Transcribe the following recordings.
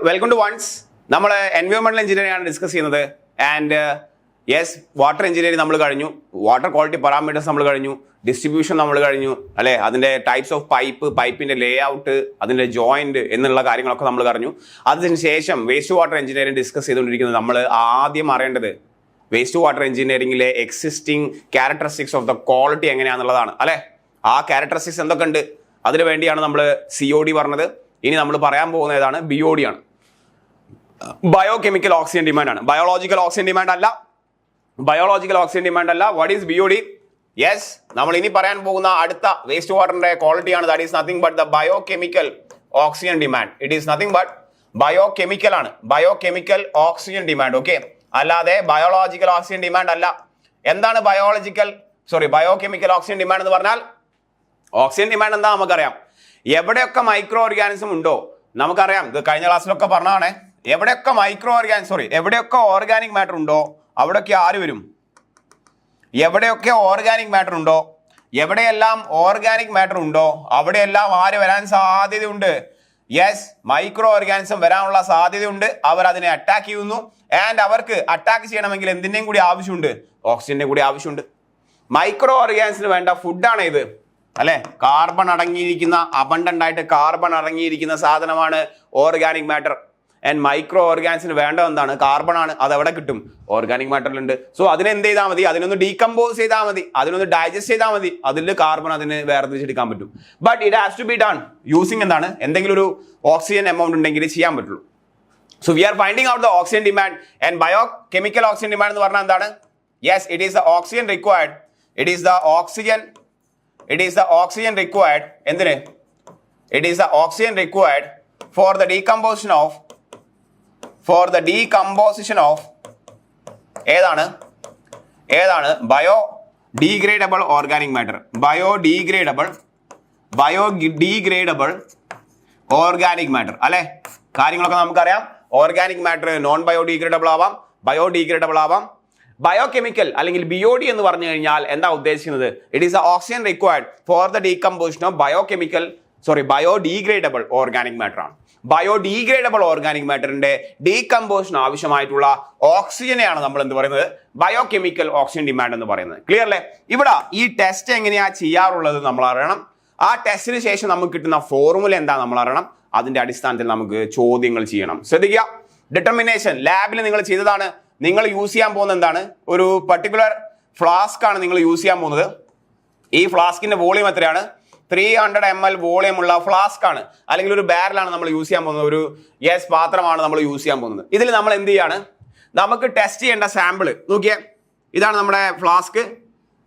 Welcome to ones. നമ്മൾ എൻവയോൺമെന്റൽ engineering ആണ് ഡിസ്കസ് ചെയ്യുന്നത്. ആൻഡ് യെസ്, വാട്ടർ എഞ്ചിനീയറിംഗ് നമ്മൾ കഴിഞ്ഞു, വാട്ടർ ക്വാളിറ്റി പാരാമീറ്റേഴ്സ് നമ്മൾ കഴിഞ്ഞു, ഡിസ്ട്രിബ്യൂഷൻ നമ്മൾ കഴിഞ്ഞു അല്ലേ, അതിൻ്റെ ടൈപ്സ് ഓഫ് പൈപ്പിൻ്റെ ലേ ഔട്ട്, അതിൻ്റെ ജോയിൻറ്റ് എന്നുള്ള കാര്യങ്ങളൊക്കെ നമ്മൾ പറഞ്ഞു. അതിനുശേഷം വേസ്റ്റ് വാട്ടർ എഞ്ചിനീയറിംഗ് ഡിസ്കസ് ചെയ്തുകൊണ്ടിരിക്കുന്നത് നമ്മൾ ആദ്യം അറിയേണ്ടത് വേസ്റ്റ് വാട്ടർ എഞ്ചിനീയറിംഗിലെ existing characteristics of the quality എങ്ങനെയാണെന്നുള്ളതാണ് അല്ലേ. ആ ക്യാരക്ടറിസ്റ്റിക്സ് എന്തൊക്കെ ഉണ്ട് അതിനു വേണ്ടിയാണ് നമ്മൾ COD പറഞ്ഞത്. ഇനി നമ്മൾ പറയാൻ പോകുന്ന ഏതാണ്? BOD ആണ്. ബയോ കെമിക്കൽ ഓക്സിജൻ ഡിമാൻഡ് ആണ്, ബയോളജിക്കൽ ഓക്സിജൻ ഡിമാൻഡ് അല്ല. ബയോളജിക്കൽ ഓക്സിജൻ ഡിമാൻഡ് അല്ല. What is BOD? യെസ്, നമ്മൾ ഇനി പറയാൻ പോകുന്ന അടുത്ത വേസ്റ്റ് വാട്ടറിന്റെ ക്വാളിറ്റി ആണ്. That is nothing but the biochemical oxygen demand. It is nothing but biochemical ആണ്, biochemical oxygen demand. Okay, അല്ലാതെ ബയോളജിക്കൽ ഓക്സിജൻ ഡിമാൻഡ് അല്ല. എന്താണ് ബയോ കെമിക്കൽ ഓക്സിജൻ ഡിമാൻഡ് എന്ന് പറഞ്ഞാൽ? ഓക്സിജൻ ഡിമാൻഡ് എന്താ നമുക്കറിയാം. എവിടെയൊക്കെ മൈക്രോ ഓർഗാനിസം ഉണ്ടോ നമുക്കറിയാം, ഇത് കഴിഞ്ഞ ക്ലാസ്സിലൊക്കെ പറഞ്ഞാണ്. എവിടെയൊക്കെ ഓർഗാനിക് മാറ്റർ ഉണ്ടോ അവിടെയൊക്കെ ആര് വരും? എവിടെയൊക്കെ ഓർഗാനിക് മാറ്റർ ഉണ്ടോ, എവിടെയെല്ലാം ഓർഗാനിക് മാറ്റർ ഉണ്ടോ അവിടെയെല്ലാം ആര് വരാൻ സാധ്യതയുണ്ട്? യെസ്, മൈക്രോ ഓർഗാനിസം വരാനുള്ള സാധ്യതയുണ്ട്. അവർ അതിനെ അറ്റാക്ക് ചെയ്യുന്നു. ആൻഡ് അവർക്ക് അറ്റാക്ക് ചെയ്യണമെങ്കിൽ എന്തിൻ്റെയും കൂടി ആവശ്യമുണ്ട്? ഓക്സിജന്റെ കൂടി ആവശ്യമുണ്ട്. മൈക്രോ ഓർഗാനിസിന് വേണ്ട ഫുഡാണ് ഇത് അല്ലെ. കാർബൺ അടങ്ങിയിരിക്കുന്ന, അബണ്ടന്റ് ആയിട്ട് കാർബൺ അടങ്ങിയിരിക്കുന്ന സാധനമാണ് ഓർഗാനിക് മാറ്റർ. ആൻഡ് മൈക്രോ ഓർഗാനിസിന് വേണ്ടത് എന്താണ്? കാർബൺ ആണ്. അത് എവിടെ കിട്ടും? ഓർഗാനിക് മാറ്ററിലുണ്ട്. സോ അതിനെന്ത് ചെയ്താൽ മതി? അതിനൊന്ന് ഡീകമ്പോസ് ചെയ്താൽ മതി, അതിനൊന്ന് ഡൈജസ്റ്റ് ചെയ്താൽ മതി. അതിൽ കാർബൺ അതിന് വേർതിരിച്ചെടുക്കാൻ പറ്റും. But it has to be done using എന്താണ്? എന്തെങ്കിലും ഒരു ഓക്സിജൻ എമൗണ്ട് ഉണ്ടെങ്കിൽ ചെയ്യാൻ പറ്റുള്ളൂ. So we are finding out the oxygen demand. And biochemical oxygen demand എന്ന് പറഞ്ഞാൽ എന്താണ്? Yes, it is the oxygen required. It is the oxygen required. എന്തിന്? It is the oxygen required for the decomposition of ഏതാണ് biodegradable organic matter. Biodegradable organic matter അല്ലെ. കാര്യങ്ങളൊക്കെ നമുക്കറിയാം. Organic matter non bio degradable ആവാം, bio degradable ആവാം. Bio chemical അല്ലെങ്കിൽ BOD എന്ന് പറഞ്ഞു കഴിഞ്ഞാൽ എന്താ ഉദ്ദേശിക്കുന്നത്? It is A oxygen required for the decomposition of bio degradable organic matter ആണ്. ബയോ ഡീഗ്രേഡബിൾ ഓർഗാനിക് മാറ്ററിന്റെ ഡീകമ്പോസിഷൻ ആവശ്യമായിട്ടുള്ള ഓക്സിജനെയാണ് നമ്മൾ എന്ത് പറയുന്നത്? ബയോ കെമിക്കൽ ഓക്സിജൻ ഡിമാൻഡ് എന്ന് പറയുന്നത്. ക്ലിയർ അല്ലേ? ഇവിടെ ഈ ടെസ്റ്റ് എങ്ങനെയാ ചെയ്യാറുള്ളത് നമ്മൾ അറിയണം. ആ ടെസ്റ്റിന് ശേഷം നമുക്ക് കിട്ടുന്ന ഫോർമുല എന്താ നമ്മൾ അറിയണം. അതിന്റെ അടിസ്ഥാനത്തിൽ നമുക്ക് ചോദ്യങ്ങൾ ചെയ്യണം. ശ്രദ്ധിക്കുക, ഡിറ്റർമിനേഷൻ ലാബിൽ നിങ്ങൾ ചെയ്തതാണ്. നിങ്ങൾ യൂസ് ചെയ്യാൻ പോകുന്നത് എന്താണ്? ഒരു പർട്ടിക്കുലർ ഫ്ലാസ്ക് ആണ് നിങ്ങൾ യൂസ് ചെയ്യാൻ പോകുന്നത്. ഈ ഫ്ലാസ്കിന്റെ വോളിയം എത്രയാണ്? 300 ml വോളിയം ഉള്ള ഫ്ലാസ്ക് ആണ്, അല്ലെങ്കിൽ ഒരു ബാരലാണ് നമ്മൾ യൂസ് ചെയ്യാൻ പോകുന്നത്. ഒരു പാത്രമാണ് നമ്മൾ യൂസ് ചെയ്യാൻ പോകുന്നത്. ഇതിൽ നമ്മൾ എന്ത് ചെയ്യാണ്? നമുക്ക് ടെസ്റ്റ് ചെയ്യേണ്ട സാമ്പിള് നോക്കിയേ, ഇതാണ് നമ്മുടെ ഫ്ലാസ്ക്.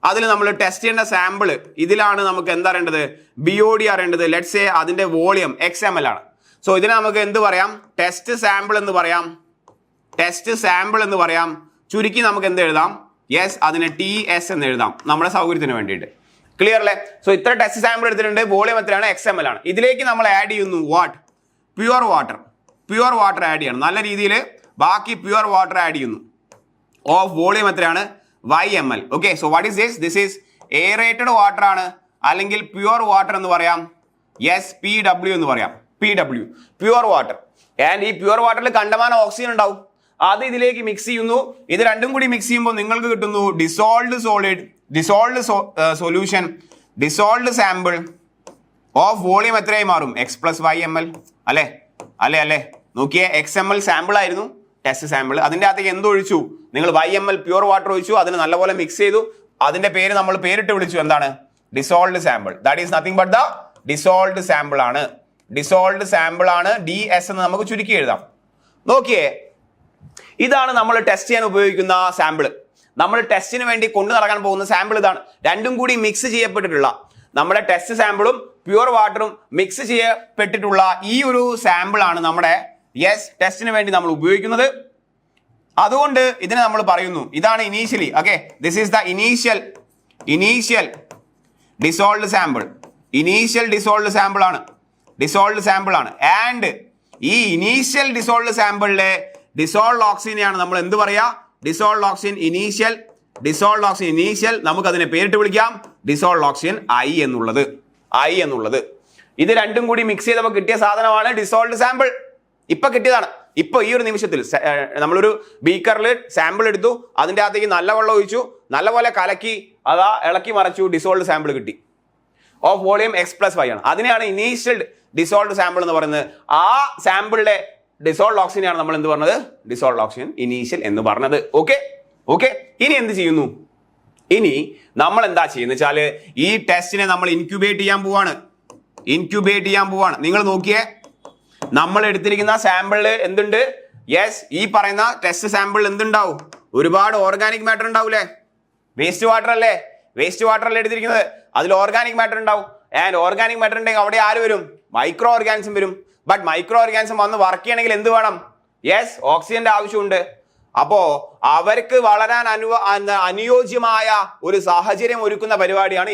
അതിൽ നമ്മൾ ടെസ്റ്റ് ചെയ്യേണ്ട സാമ്പിള് ഇതിലാണ്. നമുക്ക് എന്താ അറിയേണ്ടത്? BOD അറിയേണ്ടത്. ലെറ്റ്സ് സേ അതിന്റെ വോളിയം XML ആണ്. സോ ഇതിനെ നമുക്ക് എന്ത് പറയാം? ടെസ്റ്റ് സാമ്പിൾ എന്ന് പറയാം. ചുരുക്കി നമുക്ക് എന്ത് എഴുതാം? യെസ്, അതിനെ TS എന്ന് എഴുതാം നമ്മുടെ സൗകര്യത്തിന് വേണ്ടിയിട്ട്. ക്ലിയർ അല്ലേ? സോ ഇത്ര ടെസ്റ്റ് സാമ്പിൾ എടുത്തിട്ടുണ്ട്. വോളിയം എത്രയാണ്? XML ആണ്. ഇതിലേക്ക് നമ്മൾ ആഡ് ചെയ്യുന്നു പ്യുവർ വാട്ടർ ആഡ് ചെയ്യണം നല്ല രീതിയിൽ. ബാക്കി പ്യുവർ വാട്ടർ ആഡ് ചെയ്യുന്നു. ഓഫ് വോളിയം എത്രയാണ്? YML. Okay, so what is this? This is aerated water ആണ്, അല്ലെങ്കിൽ പ്യുവർ വാട്ടർ എന്ന് പറയാം. യെസ്, PW എന്ന് പറയാം. PW pure water. ആൻഡ് ഈ പ്യുവർ വാട്ടറിൽ കണ്ടമാനം ഓക്സിജൻ ഉണ്ടാവും. അത് ഇതിലേക്ക് മിക്സ് ചെയ്യുന്നു. ഇത് രണ്ടും കൂടി മിക്സ് ചെയ്യുമ്പോൾ നിങ്ങൾക്ക് കിട്ടുന്നു ഡിസോൾവ്ഡ് സാമ്പിൾ ഓഫ് വോളിയം എത്രയായി മാറും? X+YML അല്ലേ. നോക്കിയേ, XML സാമ്പിൾ ആയിരുന്നു ടെസ്റ്റ് സാമ്പിൾ. അതിൻ്റെ അകത്തേക്ക് എന്തൊഴിച്ചു? നിങ്ങൾ YML പ്യുവർ വാട്ടർ ഒഴിച്ചു. അതിന് നല്ലപോലെ മിക്സ് ചെയ്തു. അതിന്റെ പേര് നമ്മൾ പേരിട്ട് വിളിച്ചു. എന്താണ്? Dissolved sample. That is nothing but the dissolved sample ആണ്. DS എന്ന് നമുക്ക് ചുരുക്കി എഴുതാം. നോക്കിയേ, ഇതാണ് നമ്മൾ ടെസ്റ്റ് ചെയ്യാൻ ഉപയോഗിക്കുന്ന സാമ്പിൾ. നമ്മൾ ടെസ്റ്റിന് വേണ്ടി കൊണ്ടു നടക്കാൻ പോകുന്ന സാമ്പിൾ ഇതാണ്. രണ്ടും കൂടി മിക്സ് ചെയ്യപ്പെട്ടിട്ടുള്ള നമ്മുടെ ടെസ്റ്റ് സാമ്പിളും പ്യുവർ വാട്ടറും മിക്സ് ചെയ്യപ്പെട്ടിട്ടുള്ള ഈ ഒരു സാമ്പിൾ ആണ് നമ്മുടെ ടെസ്റ്റിന് വേണ്ടി നമ്മൾ ഉപയോഗിക്കുന്നത്. അതുകൊണ്ട് ഇതിനെ നമ്മൾ പറയുന്നു, ഇതാണ് initially. Okay, this is the initial dissolved sample ആണ്. ആൻഡ് ഈ ഇനീഷ്യൽ ഡിസോൾവ്ഡ് സാമ്പിളിലെ ഡിസോൾവ്ഡ് ഓക്സിജനെയാണ് നമ്മൾ എന്ത് പറയാ? Dissolved oxygen initial. നമുക്ക് അതിനെ പേരിട്ട് വിളിക്കാം ഡിസോൾവ്ഡ് ഓക്സിജൻ I എന്നുള്ളത്. ഇത് രണ്ടും കൂടി മിക്സ് ചെയ്തപ്പോൾ കിട്ടിയ സാധനമാണ് ഡിസോൾവ്ഡ് സാമ്പിൾ. ഇപ്പൊ കിട്ടിയതാണ്. ഇപ്പൊ ഈ ഒരു നിമിഷത്തിൽ നമ്മളൊരു ബീക്കറിൽ സാമ്പിൾ എടുത്തു, അതിൻ്റെ അകത്തേക്ക് നല്ല വെള്ളം ഒഴിച്ചു, നല്ലപോലെ കലക്കി അതാ ഇളക്കി മറച്ചു, ഡിസോൾഡ് സാമ്പിൾ കിട്ടി. ഓഫ് വോളിയം x+y ആണ്. അതിനെയാണ് ഇനീഷ്യൽ ഡിസോൾഡ് സാമ്പിൾ എന്ന് പറയുന്നത്. ആ സാമ്പിളിലെ ഡിസോൾഡ് ഓക്സിജനെയാണ് നമ്മൾ എന്ത് പറഞ്ഞത്? ഡിസോൾഡ് ഓക്സിജൻ ഇനീഷ്യൽ എന്ന് പറഞ്ഞത്. Okay okay. ഇനി എന്ത് ചെയ്യുന്നു? ഇനി നമ്മൾ എന്താ ചെയ്യുന്നത് വെച്ചാൽ ഈ ടെസ്റ്റിനെ നമ്മൾ ഇൻക്യുബേറ്റ് ചെയ്യാൻ പോവാണ്. നിങ്ങൾ നോക്കിയേ, നമ്മൾ എടുത്തിരിക്കുന്ന സാമ്പിളിൽ എന്തുണ്ട്? യെസ്, ഈ പറയുന്ന ടെസ്റ്റ് സാമ്പിൾ എന്തുണ്ടാവും? ഒരുപാട് ഓർഗാനിക് മാറ്റർ ഉണ്ടാവൂലേ? വേസ്റ്റ് വാട്ടർ അല്ലേ എടുത്തിരിക്കുന്നത്? അതിൽ ഓർഗാനിക് മാറ്റർ ഉണ്ടാവും. ആൻഡ് ഓർഗാനിക് മാറ്റർ ഉണ്ടെങ്കിൽ അവിടെ ആര് വരും? മൈക്രോ ഓർഗാനിസം വരും. ബട്ട് മൈക്രോ ഓർഗാനിസം വന്ന് വർക്ക് ചെയ്യണമെങ്കിൽ എന്ത് വേണം? യെസ്, ഓക്സിജന്റെ ആവശ്യമുണ്ട്. അപ്പോ അവർക്ക് വളരാൻ അനുയോജ്യമായ ഒരു സാഹചര്യം ഒരുക്കുന്ന പരിപാടിയാണ്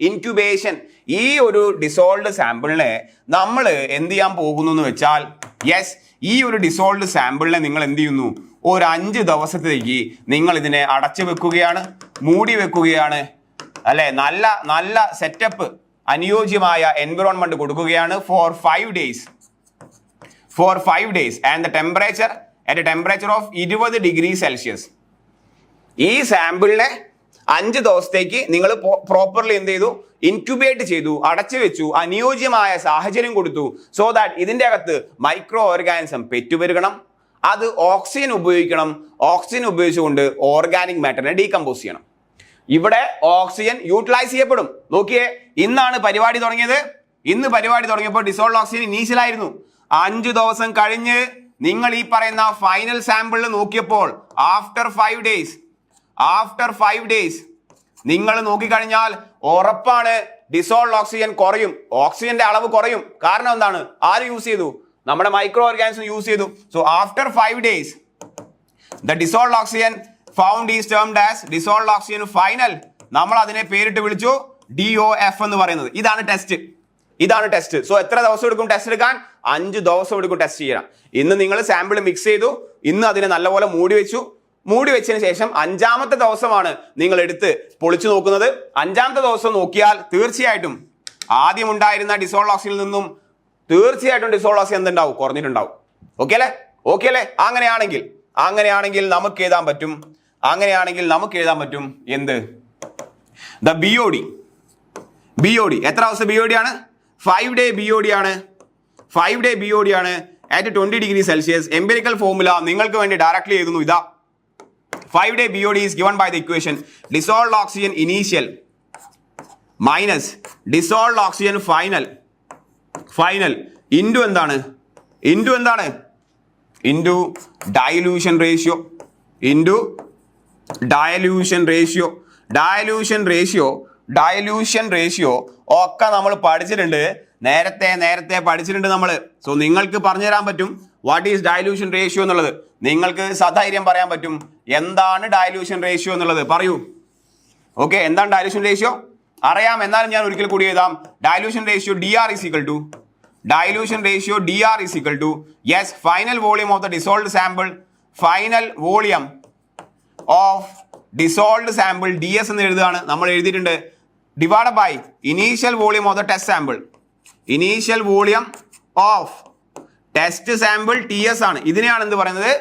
ഇൻക്യുബേഷൻ. ഈ ഒരു ഡിസോൾഡ് സാമ്പിളിനെ നമ്മൾ എന്ത് ചെയ്യാൻ പോകുന്നു എന്ന് വെച്ചാൽ, യെസ്, ഈ ഒരു ഡിസോൾഡ് സാമ്പിളിനെ നിങ്ങൾ എന്ത് ചെയ്യുന്നു? ഒരു 5 ദിവസത്തേക്ക് നിങ്ങൾ ഇതിനെ അടച്ചു വെക്കുകയാണ്, മൂടി വെക്കുകയാണ്, അല്ലെ? നല്ല സെറ്റപ്പ്, അനുയോജ്യമായ എൻവിറോൺമെന്റ് കൊടുക്കുകയാണ് four 5 days and the temperature at a temperature of 20 degrees Celsius. ഈ സാമ്പിളിനെ 5 ദിവസത്തേക്ക് നിങ്ങൾ പ്രോപ്പർലി എന്ത് ചെയ്തു? ഇൻക്യുബേറ്റ് ചെയ്തു, അടച്ചു വെച്ചു, അനുയോജ്യമായ സാഹചര്യം കൊടുത്തു. സോ ദാറ്റ് ഇതിന്റെ അകത്ത് മൈക്രോ ഓർഗാനിസം പെറ്റുപെരുകണം, അത് ഓക്സിജൻ ഉപയോഗിക്കണം. ഓക്സിജൻ ഉപയോഗിച്ചുകൊണ്ട് ഓർഗാനിക് മാറ്ററിനെ ഡീകമ്പോസ് ചെയ്യണം. ഇവിടെ ഓക്സിജൻ യൂട്ടിലൈസ് ചെയ്യപ്പെടും. നോക്കിയേ, ഇന്നാണ് പരിപാടി തുടങ്ങിയത്. ഇന്ന് പരിപാടി തുടങ്ങിയപ്പോൾ ഡിസോൾഡ് ഓക്സിജൻ ഇനീഷ്യൽ ആയിരുന്നു. 5 ദിവസം കഴിഞ്ഞ് നിങ്ങൾ ഈ പറയുന്ന ഫൈനൽ സാമ്പിളിൽ നോക്കിയപ്പോൾ ആഫ്റ്റർ 5 days നിങ്ങൾ നോക്കിക്കഴിഞ്ഞാൽ ഉറപ്പാണ് ഡിസോൾഡ് ഓക്സിജൻ കുറയും, ഓക്സിജന്റെ അളവ് കുറയും. കാരണം എന്താണ്? ആര് യൂസ് ചെയ്തു? നമ്മുടെ മൈക്രോ ഓർഗാനിസം യൂസ് ചെയ്തു. So after 5 days the dissolved oxygen found is termed as dissolved oxygen final. നമ്മൾ അതിനെ പേരിട്ട് വിളിച്ചു DOF എന്ന് പറയുന്നത്. ഇതാണ് ടെസ്റ്റ്. സോ എത്ര ദിവസം എടുക്കും ടെസ്റ്റ് എടുക്കാൻ? 5 ദിവസം എടുക്കും ടെസ്റ്റ് ചെയ്യാൻ. ഇന്ന് നിങ്ങൾ സാമ്പിൾ മിക്സ് ചെയ്തു, ഇന്ന് അതിനെ നല്ലപോലെ മൂടി വെച്ചതിന് ശേഷം 5ാമത്തെ ദിവസമാണ് നിങ്ങൾ എടുത്ത് പൊളിച്ചു നോക്കുന്നത്. 5ാമത്തെ ദിവസം നോക്കിയാൽ തീർച്ചയായിട്ടും ആദ്യം ഉണ്ടായിരുന്ന ഡിസോൾഡ് ഓക്സിജനിൽ നിന്നും തീർച്ചയായിട്ടും ഡിസോൾഡ് ഓക്സിജൻ എന്തുണ്ടാവും? കുറഞ്ഞിട്ടുണ്ടാവും. ഓക്കെ അല്ലേ? അങ്ങനെയാണെങ്കിൽ നമുക്ക് എഴുതാൻ പറ്റും എന്ത്? ദ BOD എത്ര ദിവസം BOD ആണ്? 5 day BOD ആണ് at 20 degrees Celsius. Empirical formula നിങ്ങൾക്ക് വേണ്ടി ഡയറക്ട്ലി എഴുതുന്നു. ഇതാ 5 day BOD is given by the equation dissolved oxygen initial minus dissolved oxygen final into എന്താണ്? into dilution ratio ഒക്കെ നമ്മൾ പഠിച്ചിട്ടുണ്ട്, നേരത്തെ പഠിച്ചിട്ടുണ്ട് നമ്മൾ. സോ നിങ്ങൾക്ക് പറഞ്ഞു തരാൻ പറ്റും വാട്ട് ഈസ് ഡയലൂഷൻ റേഷ്യോ എന്നുള്ളത്. നിങ്ങൾക്ക് സധൈര്യം പറയാൻ പറ്റും എന്താണ് ഡയലൂഷൻ റേഷ്യോ എന്നുള്ളത്. പറയൂ. ഓക്കെ, എന്താണ് ഡയലൂഷൻ റേഷ്യോ? അറിയാം, എന്നാലും ഞാൻ ഒരിക്കൽ കൂടി എഴുതാം. Dilution ratio DR is equal to yes, final volume of the dissolved sample, DS എന്ന് എഴുതുകയാണ്. നമ്മൾ എഴുതിയിട്ടുണ്ട് divided by initial volume of the test sample. Initial volume of test sample TS ആണ്. ഇതിനെയാണ് എന്ത് പറയുന്നത്?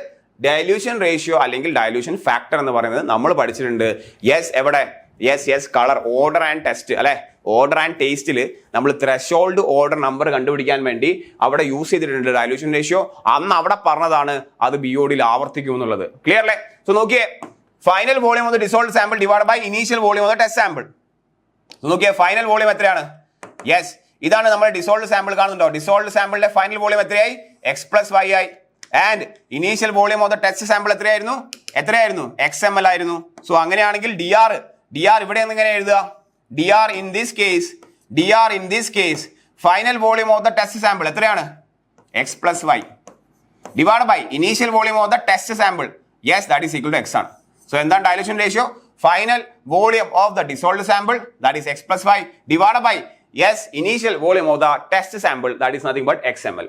ഡയലൂഷൻ റേഷ്യോ അല്ലെങ്കിൽ ഡയലൂഷൻ ഫാക്ടർ എന്ന് പറയുന്നത് നമ്മൾ പഠിച്ചിട്ടുണ്ട്. യെസ്, എവിടെ? Yes, colour order and test അല്ലെ? ഓർഡർ ആൻഡ് ടേസ്റ്റിൽ നമ്മൾ ത്രെഷോൾഡ് ഓർഡർ നമ്പർ കണ്ടുപിടിക്കാൻ വേണ്ടി അവിടെ യൂസ് ചെയ്തിട്ടുണ്ട് ഡയലൂഷൻ റേഷ്യോ. അന്ന് അവിടെ പറഞ്ഞതാണ് അത് BODയിൽ ആവർത്തിക്കും എന്നുള്ളത്. ക്ലിയർ അല്ലേ? സോ നോക്കിയേ, final volume of the dissolved sample divide by initial volume of the test sample. നോക്കിയേ, ഫൈനൽ വോളിയം എത്രയാണ്? യെസ്, ഇതാണ് നമ്മൾ ഡിസോൾവ്ഡ് സാമ്പിൾ കാണുന്നുണ്ടോ? ഡിസോൾവ്ഡ് സാമ്പിളിന്റെ ഫൈനൽ വോളിയം എത്രയായി? x+y ആയി. And initial volume of the test sample എത്രയായിരുന്നു? XML ആയിരുന്നു. സോ അങ്ങനെയാണെങ്കിൽ DR ഇവിടെ എങ്ങനെ എഴുതുക? DR in this case final volume of the test sample എത്രയാണ്? x+y divide by initial volume of the test sample. Yes, that is equal to x ആണ്. So എന്താണ് dilution ratio? Final volume of the dissolved sample, that is x+y divide by yes initial volume of the test sample, that is nothing but XML.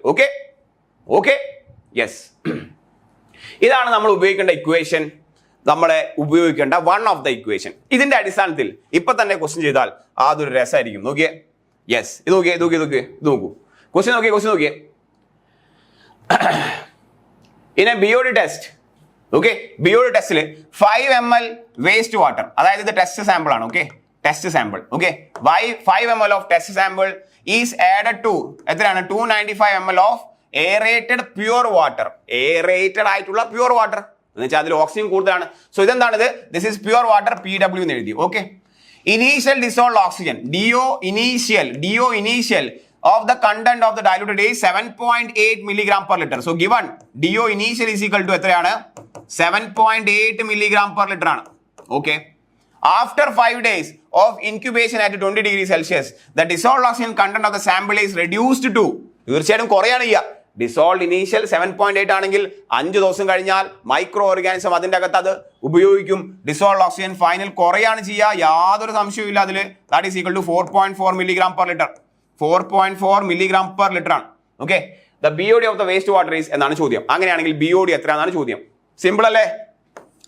Okay yes, ഇതാണ് നമ്മൾ ഉപയോഗിക്കേണ്ട equation, one of the equation. ഇതിന്റെ അടിസ്ഥാനത്തിൽ ഇപ്പൊ തന്നെ question ചെയ്താൽ അതൊരു രസമായിരിക്കും. നോക്കിയേ, യെസ്, ഇത് നോക്കൂ. ക്വസ്റ്റ്യൻ നോക്കിയേ. in a BOD test, okay, BOD ടെസ്റ്റിൽ 5 ml വേസ്റ്റ് വാട്ടർ, അതായത് ഇത് ടെസ്റ്റ് സാമ്പിൾ ആണ്, okay, test sample, okay, 5 ml of test sample is added to എത്രയാണ് 295 ml of aerated pure water, aerated ആയിട്ടുള്ള പ്യുവർ വാട്ടർ എന്ന് വെച്ചാൽ അതിൽ ഓക്സിജൻ കൂടുതലാണ്. സോ ഇതെന്താണിത്, this is pure water PW എന്ന് എഴുതി, okay. Initial dissolved oxygen DO initial of the content of the diluted is 7.8 milligram per liter. So given DO initial is equal to എത്രയാണ് 7.8 milligram per liter ആണ്, okay. After 5 days of incubation at 20 degrees Celsius, the dissolved oxygen content of the sample is reduced to, തീർച്ചയായിട്ടും കുറയാണ് ചെയ്യുക. Dissolved initial 7.8 ആണെങ്കിൽ 5 ദിവസം കഴിഞ്ഞാൽ micro organism അതിൻ്റെ അകത്ത് അത് ഉപയോഗിക്കും. ഡിസോൾഡ് ഓക്സിജൻ ഫൈനൽ കുറയാണ് ചെയ്യുക, യാതൊരു സംശയവും ഇല്ല അതിൽ. That is equal to 4.4 milligram per liter. 4.4 milligram per liter ആണ്, okay. The BOD of the waste water is എന്നാണ് ചോദ്യം. അങ്ങനെയാണെങ്കിൽ BOD എത്രയാണെന്നാണ് ചോദ്യം. സിമ്പിൾ അല്ലേ,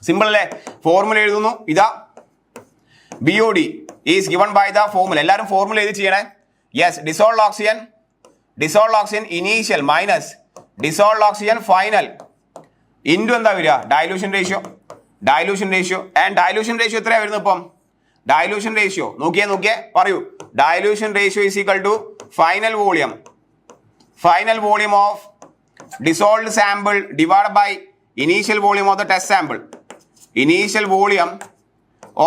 സിമ്പിൾ അല്ലേ. ഫോർമുല എഴുതുന്നു, ഇതാ BOD is given by the formula. എല്ലാവരും ഫോർമുല എഴുതി ചെയ്യണേ. Yes, dissolved oxygen initial minus dissolved oxygen final into എന്താ വരിക, dilution ratio. And dilution ratio എത്രയാണ് വരുന്നത് ഇപ്പം? ഡൈലൂഷൻ റേഷ്യോ നോക്കിയേ പറയൂ. Dilution ratio is equal to final volume of dissolved sample divide by initial volume of the test sample. Initial volume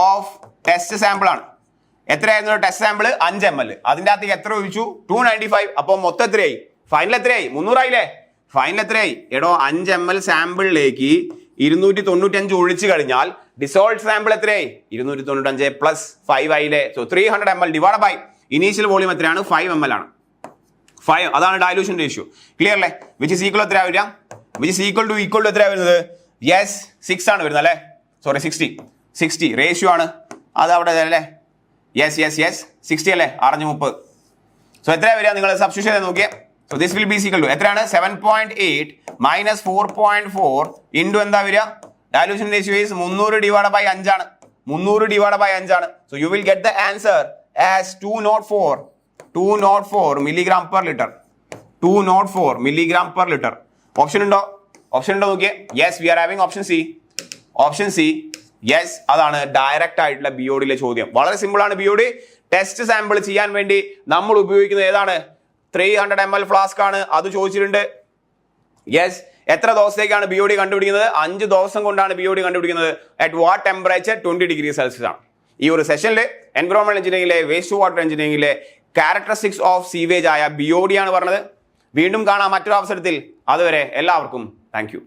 of test sample ആണ്. എത്രയായിരുന്നു test sample? 5 ml. അതിൻ്റെ അകത്തേക്ക് എത്ര ഒഴിച്ചു? 295. അപ്പോൾ മൊത്തം എത്രയായി? ഫൈനൽ എത്രയായി? 300 ആയില്ലേ? ഫൈനൽ എത്രയായി? എടോ 5 ml സാമ്പിളിലേക്ക് 295 ഒഴിച്ചു കഴിഞ്ഞാൽ ഡിസോൾഡ് സാമ്പിൾ എത്രയായി? 295 പ്ലസ് 5 ആയില്ലേ? So 300 ml divide by initial volume എത്രയാണ്? 5 ml ആണ്. 5, അതാണ് ഡൈലൂഷൻ റേഷ്യോ. ക്ലിയർ അല്ലേ? വിച്ച് ഇസ് ഈക്വൽ എത്രയാ വരിക? വിച്ച് ഇസ് ഈക്വൽ ടു എത്രയാണ് വരുന്നത്? യെസ്, 6 ആണ് വരുന്നത് അല്ലേ? സോറി 60 റേഷ്യോ ആണ് അത് അവിടെ അല്ലേ? യെസ് 60 അല്ലേ? 630. സോ എത്രയാ വരിക? നിങ്ങൾ സബ്സ്റ്റിറ്റ്യൂഷൻ ചെയ്ത് നോക്കിയേ. So this will be equal to എത്രയാണ്? 7.8 മൈനസ് 4.4 ഇൻറ്റു എന്താ വരിക? Dilution ratio is 300 divide by 5 ആണ്. 300 ഡിവൈഡ് ബൈ 5 ആണ്. So you will get the answer as 204 milligram per liter. 204 milligram per liter. Option ഉണ്ടോ നോക്കിയേ. Yes, we are having option c. യെസ്, അതാണ് direct ആയിട്ടുള്ള BODയിലെ ചോദ്യം. വളരെ സിമ്പിൾ ആണ്. BOD ടെസ്റ്റ് സാമ്പിൾ ചെയ്യാൻ വേണ്ടി നമ്മൾ ഉപയോഗിക്കുന്നത് ഏതാണ്? 300 ml ഫ്ലാസ്ക് ആണ്. അത് ചോദിച്ചിട്ടുണ്ട്. യെസ്, എത്ര ദിവസത്തേക്കാണ് BOD കണ്ടുപിടിക്കുന്നത്? 5 ദിവസം കൊണ്ടാണ് BOD കണ്ടുപിടിക്കുന്നത്. At what temperature? 20 degree Celsius ആണ്. ഈ ഒരു സെഷനിൽ എൻവയോൺമെന്റ് എഞ്ചിനീയറിംഗിലെ വേസ്റ്റ് വാട്ടർ എഞ്ചിനീയറിംഗിലെ ക്യാരക്ടറിസ്റ്റിക്സ് ഓഫ് സീവേജ് ആയ BOD ആണ് പറഞ്ഞത്. വീണ്ടും കാണാം മറ്റൊരു അവസരത്തിൽ. അതുവരെ എല്ലാവർക്കും താങ്ക് യു.